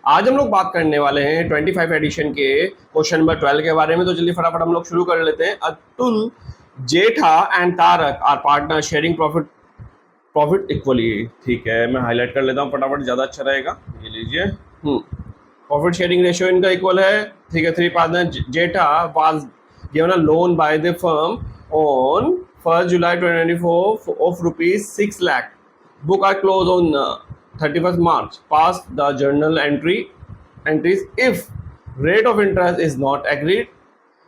आज हम लोग बात करने वाले हैं 25 एडिशन के क्वेश्चन नंबर 12 के बारे में। तो जल्दी फटाफट हम लोग शुरू कर लेते हैं। Atul, Jetha and Tarak are partner sharing profit equally. ठीक है, मैं हाईलाइट कर लेता हूँ फटाफट, ज़्यादा अच्छा रहेगा। ये लीजिए, प्रॉफिट शेयरिंग रेशियो इनका इक्वल है। ठीक है, 3 partner. Jetha was given a loan by the firm on 1 July 2024 of rupees 6 lakh. Book are closed on 31st March. Pass the journal entries if rate of interest is not agreed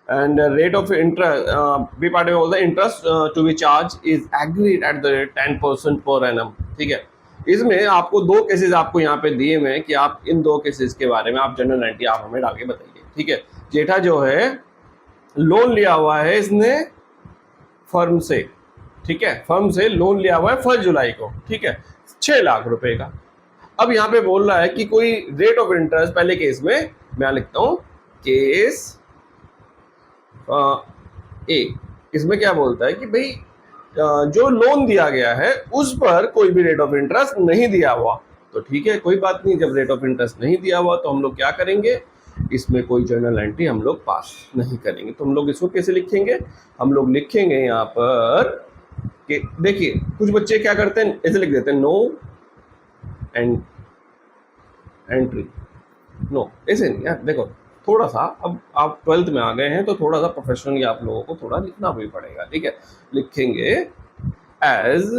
and rate of interest be part of all the interest to be charged is agreed at the rate 10% per annum. ठीक है, इसमें आपको दो cases आपको यहाँ पे दिए हुए हैं कि आप इन दो केसेस के बारे में आप जनरल एंट्री आप हमें डाल के बताइए। ठीक है, जेठा जो है लोन लिया हुआ है इसने फर्म से। ठीक है, फर्म से लोन लिया हुआ है 1 जुलाई को। ठीक है, 6 लाख रुपए का। अब यहाँ पे बोल रहा है कि कोई रेट ऑफ इंटरेस्ट, पहले केस में मैं लिखता हूं केस ए। इसमें क्या बोलता है कि भाई जो लोन दिया गया है उस पर कोई भी रेट ऑफ इंटरेस्ट नहीं दिया हुआ। तो ठीक है, कोई बात नहीं, जब रेट ऑफ इंटरेस्ट नहीं दिया हुआ तो हम लोग क्या करेंगे, इसमें कोई जर्नल एंट्री हम लोग पास नहीं करेंगे। तो हम लोग इसको कैसे लिखेंगे, हम लोग लिखेंगे यहाँ पर कि देखिए कुछ बच्चे क्या करते हैं, ऐसे लिख देते हैं नो एंट्री। नो, ऐसे नहीं यार, देखो थोड़ा सा, अब आप 12th में आ गए हैं तो थोड़ा सा प्रोफेशनली आप लोगों को थोड़ा लिखना भी पड़ेगा। ठीक है, लिखेंगे as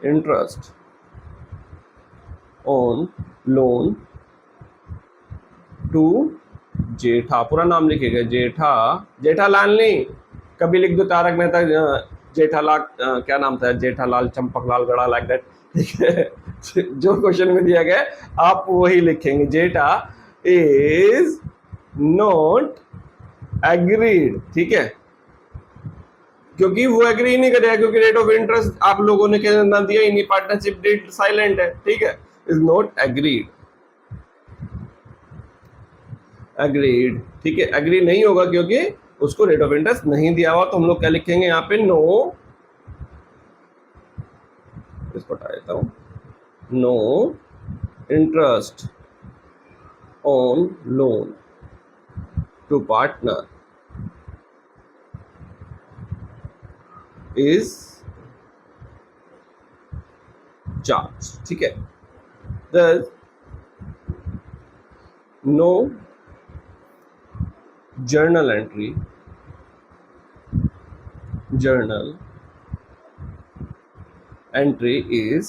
interest on loan to Jetha. पूरा नाम लिखेगा जेठालाल नहीं, कभी लिख दो तारक मेहता जेठालाल, क्या नाम था, जेठालाल चंपकलाल गड़ा, लाइक दैट। ठीक है, जो क्वेश्चन में दिया गया आप वही लिखेंगे। जेठा इज नॉट एग्रीड। ठीक है, क्योंकि वो एग्री नहीं करेगा, क्योंकि रेट ऑफ इंटरेस्ट आप लोगों ने क्या नाम दिया, इन्हीं पार्टनरशिप डेट साइलेंट है। ठीक है, इज नॉट एग्रीड। एग्रीड, ठीक है, एग्री नहीं होगा क्योंकि उसको रेट ऑफ इंटरेस्ट नहीं दिया हुआ। तो हम लोग क्या लिखेंगे यहाँ पे, नो, इसको हटा देता हूं, no interest on loan to partner is charge. ठीक है, the no journal entry is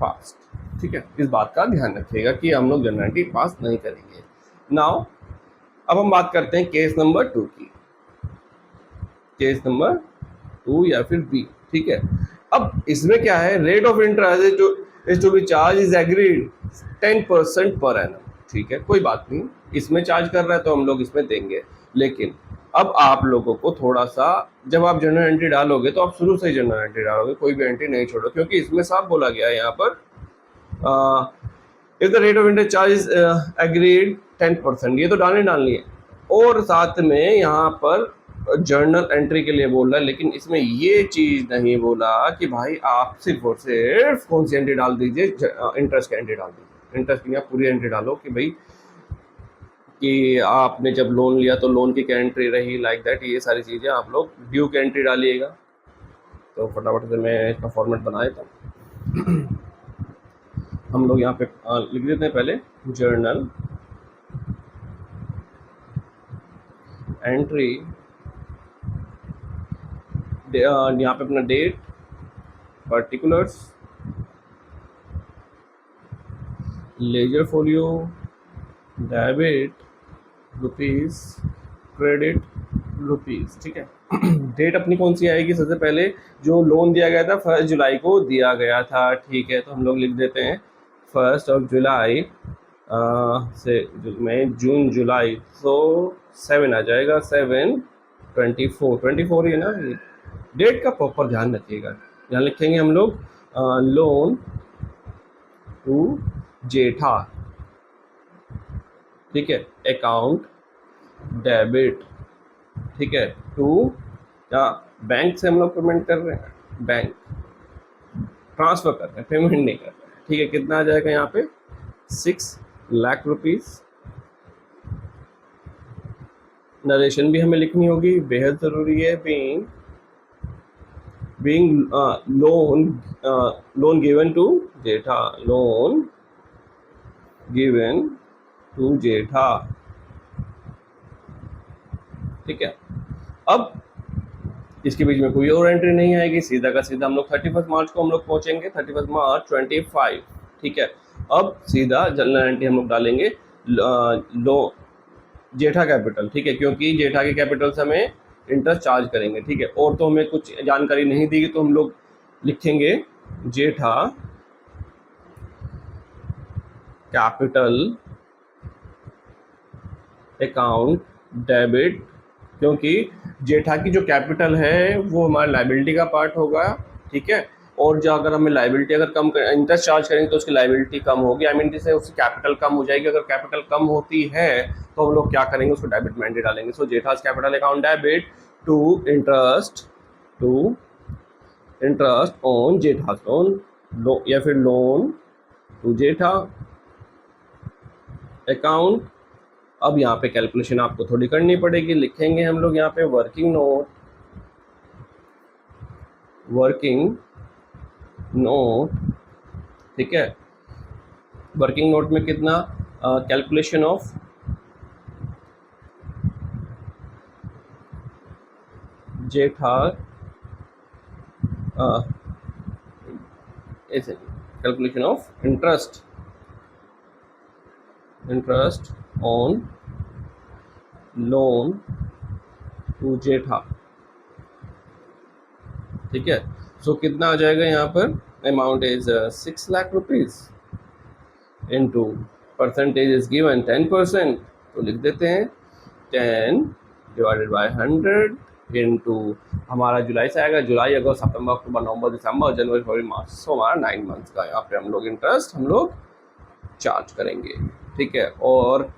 passed। ठीक है, इस बात का ध्यान रखिएगा कि हम लोग जर्नल एंट्री पास नहीं करेंगे। नाउ अब हम बात करते हैं केस नंबर 2 की, केस नंबर 2 या फिर बी। ठीक है, अब इसमें क्या है, rate of interest is to be charge is agreed 10% per annum. ठीक है, कोई बात नहीं, इसमें चार्ज कर रहा है तो हम लोग इसमें देंगे। लेकिन अब आप लोगों को थोड़ा सा, जब आप जनरल एंट्री डालोगे तो आप शुरू से ही जनरल एंट्री डालोगे, कोई भी एंट्री नहीं छोड़ो, क्योंकि इसमें साफ बोला गया है यहाँ पर if the rate of interest charge is agreed 10%, ये तो डालनी है। और साथ में यहाँ पर जर्नल एंट्री के लिए बोल रहा है, लेकिन इसमें ये चीज नहीं बोला कि भाई आप सिर्फ और सिर्फ कौन सी एंट्री डाल दीजिए, इंटरेस्ट की एंट्री डाल दीजिए। इंटरेस्ट की पूरी एंट्री डालो कि भाई कि आपने जब लोन लिया तो लोन की क्या एंट्री रही, लाइक दैट, ये सारी चीज़ें आप लोग ड्यू की एंट्री डालिएगा। तो फटाफट से मैं इसका फॉर्मेट बना देता हूँ। हम लोग यहाँ पे लिख देते हैं पहले जर्नल एंट्री, यहाँ पे अपना date, particulars, ledger folio, debit rupees, credit rupees. ठीक है, डेट अपनी कौन सी आएगी, सबसे पहले जो लोन दिया गया था 1 जुलाई को दिया गया था। ठीक है, तो हम लोग लिख देते हैं 1 जुलाई से में जून जुलाई, तो 7 आ जाएगा, 7/24 है ना। डेट का प्रॉपर ध्यान रखिएगा। यहाँ लिखेंगे हम लोग लोन टू जेठा। ठीक है, अकाउंट डेबिट। ठीक है, टू बैंक से हम लोग पेमेंट कर रहे हैं, बैंक ट्रांसफर कर रहे हैं, पेमेंट नहीं कर रहे हैं। ठीक है, कितना आ जाएगा यहाँ पे 6 लाख रुपीस। नरेशन भी हमें लिखनी होगी, बेहद ज़रूरी है। being loan given to Jetha, loan given to जेठा, ठीक है। अब इसके बीच में कोई और एंट्री नहीं आएगी, सीधा का सीधा हम लोग 31 मार्च को हम लोग पहुंचेंगे, 31 मार्च 25, ठीक है। अब सीधा जनरल एंट्री हम लोग डालेंगे लो जेठा कैपिटल, ठीक है, क्योंकि जेठा के कैपिटल से हमें इंटरेस्ट चार्ज करेंगे, ठीक है। और तो हमें कुछ जानकारी नहीं दी, तो हम लोग लिखेंगे जेठा कैपिटल अकाउंट डेबिट, क्योंकि जेठा की जो कैपिटल है वो हमारा लाइबिलिटी का पार्ट होगा, ठीक है। और जो अगर हमें लाइबिलिटी अगर कम इंटरेस्ट चार्ज करेंगे तो उसकी लाइबिलिटी कम होगी, आई मीन जिससे उसकी कैपिटल कम हो जाएगी। अगर कैपिटल कम होती है तो हम लोग क्या करेंगे, उसको डेबिट में एंट्री डालेंगे। So Jetha's capital account debit to interest on Jetha's loan, या फिर लोन टू जेठा अकाउंट। अब यहाँ पे कैलकुलेशन आपको थोड़ी करनी पड़ेगी, लिखेंगे हम लोग यहाँ पे वर्किंग नोट, ठीक है। वर्किंग नोट में कितना, कैलकुलेशन ऑफ जेठा, ऐसे calculation of interest on loan to Jetha, ठीक है। सो कितना आ जाएगा यहाँ पर, amount is 6 lakh rupees into percentage is given 10%, तो लिख देते हैं 10 डिवाइडेड बाय 100 इनटू, हमारा जुलाई से आएगा, जुलाई अगस्त सितंबर अक्टूबर नवंबर दिसंबर जनवरी फरवरी मार्च, सो हमारा 9 मंथ्स का यहाँ पे हम लोग इंटरेस्ट हम लोग चार्ज करेंगे, ठीक है। और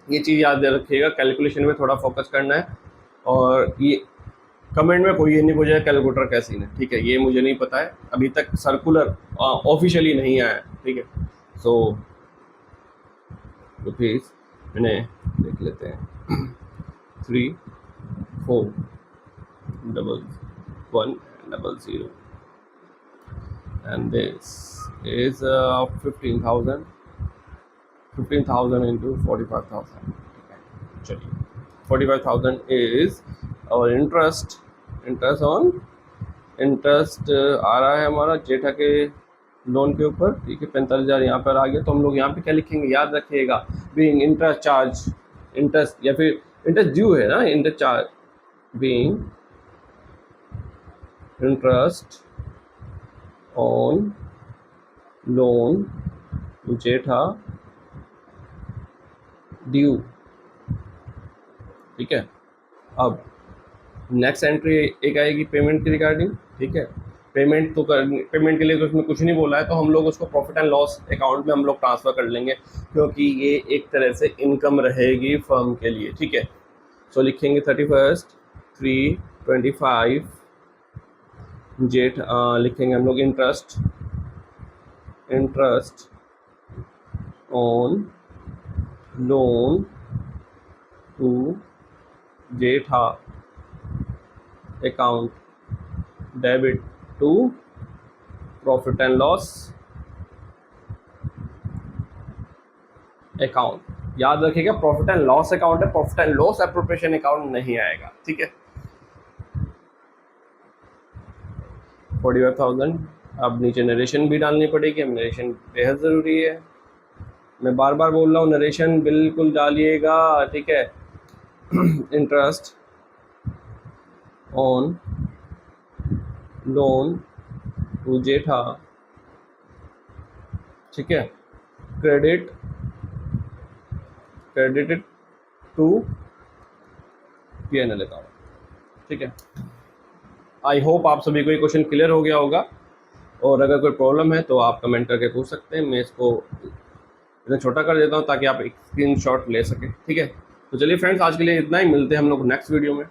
ये चीज़ याद रखिएगा, कैलकुलेशन में थोड़ा फोकस करना है। और ये कमेंट में कोई ये नहीं पूछेगा कैलकुलेटर कैसी है, ठीक है, ये मुझे नहीं पता है, अभी तक सर्कुलर ऑफिशियली नहीं आया है, ठीक है। सो रुपीज़ मैंने देख लेते हैं 341100 and this is 15,000 into 45,000, चलिए 45,000 is और इंटरेस्ट आ रहा है हमारा जेठा के लोन के ऊपर, ठीक है, 45,000 यहाँ पर आ गया। तो हम लोग यहाँ पे क्या लिखेंगे, याद रखिएगा, बीइंग इंटरेस्ट चार्ज, इंटरेस्ट या फिर इंटरेस्ट ड्यू है ना, interest charge, being interest on loan to Jetha due, ठीक है। अब नेक्स्ट एंट्री एक आएगी पेमेंट के रिगार्डिंग, ठीक है। पेमेंट के लिए तो उसमें कुछ नहीं बोला है, तो हम लोग उसको प्रॉफिट एंड लॉस अकाउंट में हम लोग ट्रांसफ़र कर लेंगे, क्योंकि ये एक तरह से इनकम रहेगी फर्म के लिए, ठीक है। सो लिखेंगे 31/3/25 जेठ, लिखेंगे हम लोग interest on loan to Jetha account debit to profit and loss account. याद रखिएगा प्रॉफिट एंड लॉस अकाउंट है, profit and loss appropriation account नहीं आएगा, ठीक है। 45,000। अब नीचे नरेशन भी डालनी पड़ेगी, अब नरेशन बेहद ज़रूरी है, मैं बार बार बोल रहा हूँ, नरेशन बिल्कुल डालिएगा, ठीक है। Interest on loan to Jetha, ठीक है, क्रेडिटेड टू P&L अकाउंट, ठीक है। आई होप आप सभी को ये क्वेश्चन क्लियर हो गया होगा, और अगर कोई प्रॉब्लम है तो आप कमेंट करके पूछ सकते हैं, मैं इसको इतना छोटा कर देता हूँ ताकि आप एक स्क्रीनशॉट ले सकें, ठीक है। तो चलिए फ्रेंड्स, आज के लिए इतना ही, मिलते हैं हम लोग नेक्स्ट वीडियो में।